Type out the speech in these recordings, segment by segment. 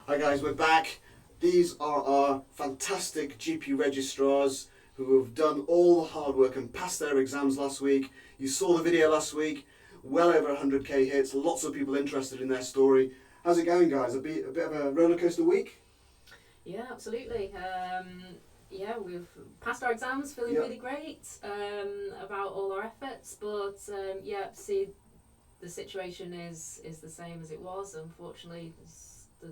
Hi guys, we're back. These are our fantastic GP registrars who have done all the hard work and passed their exams last week. You saw the video last week, well over 100k hits, lots of people interested in their story. How's it going, guys? A bit of a rollercoaster week? Yeah, absolutely. We've passed our exams, feeling really great about all our efforts, but the situation is the same as it was. Unfortunately,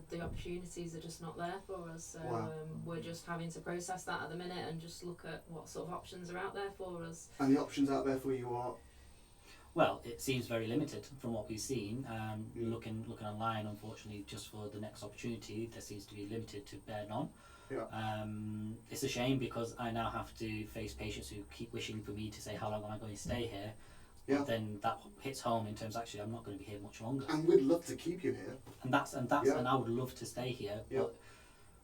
the opportunities are just not there for us, so Wow. We're just having to process that at the minute and just look at what sort of options are out there for us. And the options out there for you are? Well, it seems very limited from what we've seen. Looking online, unfortunately, just for the next opportunity, there seems to be limited to bare none. Yeah. It's a shame because I now have to face patients who keep wishing for me to say how long am I going to stay here. Yeah. But then that hits home in terms actually I'm not going to be here much longer. And we'd love to keep you here. And I would love to stay here. Yeah. But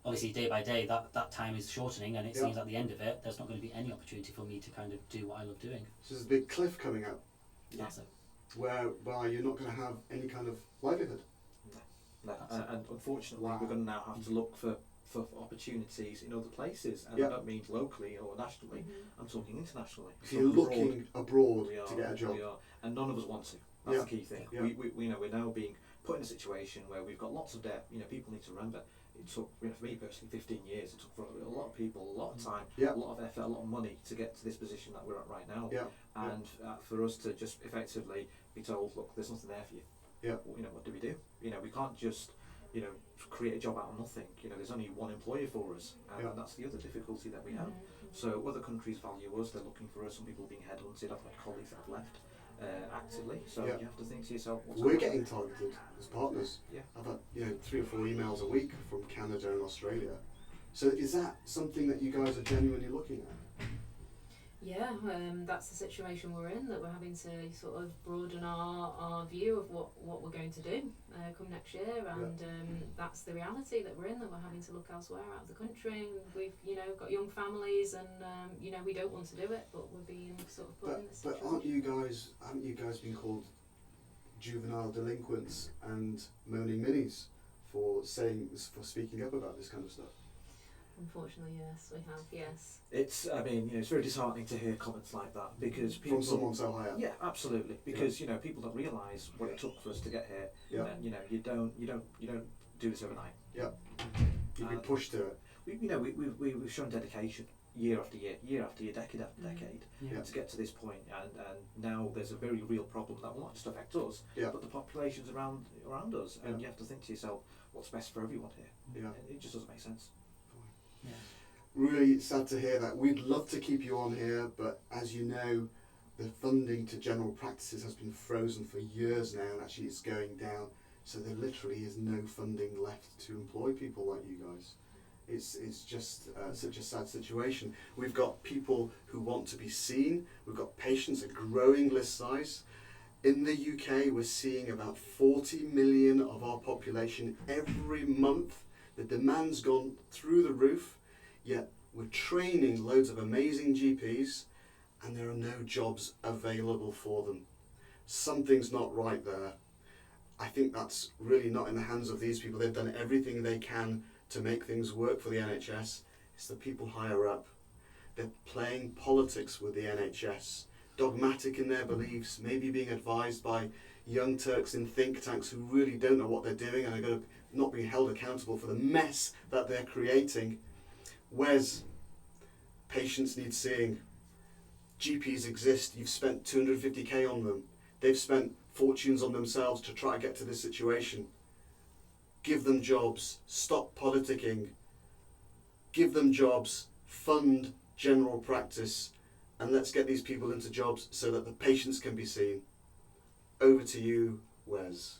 obviously day by day that time is shortening, and it seems at the end of it there's not going to be any opportunity for me to kind of do what I love doing. So there's a big cliff coming up. That's it. Whereby you're not going to have any kind of livelihood. No. And unfortunately, we're going to now have to look for opportunities in other places, and I don't mean locally or nationally. Mm-hmm. I'm talking internationally. So you're looking abroad to get a job. We are, and none of us want to. That's the key thing. Yeah. We know we're now being put in a situation where we've got lots of debt. People need to remember. It took, for me personally, 15 years. It took for a lot of people a lot of time, a lot of effort, a lot of money to get to this position that we're at right now. Yeah. And for us to just effectively be told, look, there's nothing there for you. Yeah. What do we do? We can't just create a job out of nothing. There's only one employer for us, and that's the other difficulty that we have. So other countries value us. They're looking for us. Some people being headhunted. I've had colleagues that have left actively. So you have to think to yourself, we're getting targeted as partners. Yeah. I've had 3 or 4 emails a week from Canada and Australia. So is that something that you guys are genuinely looking at? Yeah, that's the situation we're in, that we're having to sort of broaden our view of what we're going to do come next year, and that's the reality that we're in, that we're having to look elsewhere out of the country. We've got young families, and we don't want to do it, but we're being sort of put in this situation. But haven't you guys been called juvenile delinquents and moaning minis for speaking up about this kind of stuff? Unfortunately, yes, we have, yes. It's very disheartening to hear comments like that, because people... From someone so high up? Yeah, absolutely. Because, people don't realise what it took for us to get here. Yeah. And, you don't do this overnight. Yeah. You've been pushed to it. We've shown dedication year after year, decade after decade, to get to this point. And now there's a very real problem that will not just affect us, but the populations around us. And you have to think to yourself, what's best for everyone here? Yeah. It just doesn't make sense. Yeah. Really sad to hear that. We'd love to keep you on here, but as you know, the funding to general practices has been frozen for years now, and actually it's going down. So there literally is no funding left to employ people like you guys. It's just such a sad situation. We've got people who want to be seen. We've got patients, a growing list size. In the UK, we're seeing about 40 million of our population every month. The demand's gone through the roof, yet we're training loads of amazing GPs, and there are no jobs available for them. Something's not right there. I think that's really not in the hands of these people. They've done everything they can to make things work for the NHS. It's the people higher up. They're playing politics with the NHS, dogmatic in their beliefs, maybe being advised by young Turks in think tanks who really don't know what they're doing and are going to not being held accountable for the mess that they're creating. Wes, patients need seeing. GPs exist. You've spent 250k on them. They've spent fortunes on themselves to try to get to this situation. Give them jobs. Stop politicking. Give them jobs. Fund general practice. And let's get these people into jobs so that the patients can be seen. Over to you, Wes.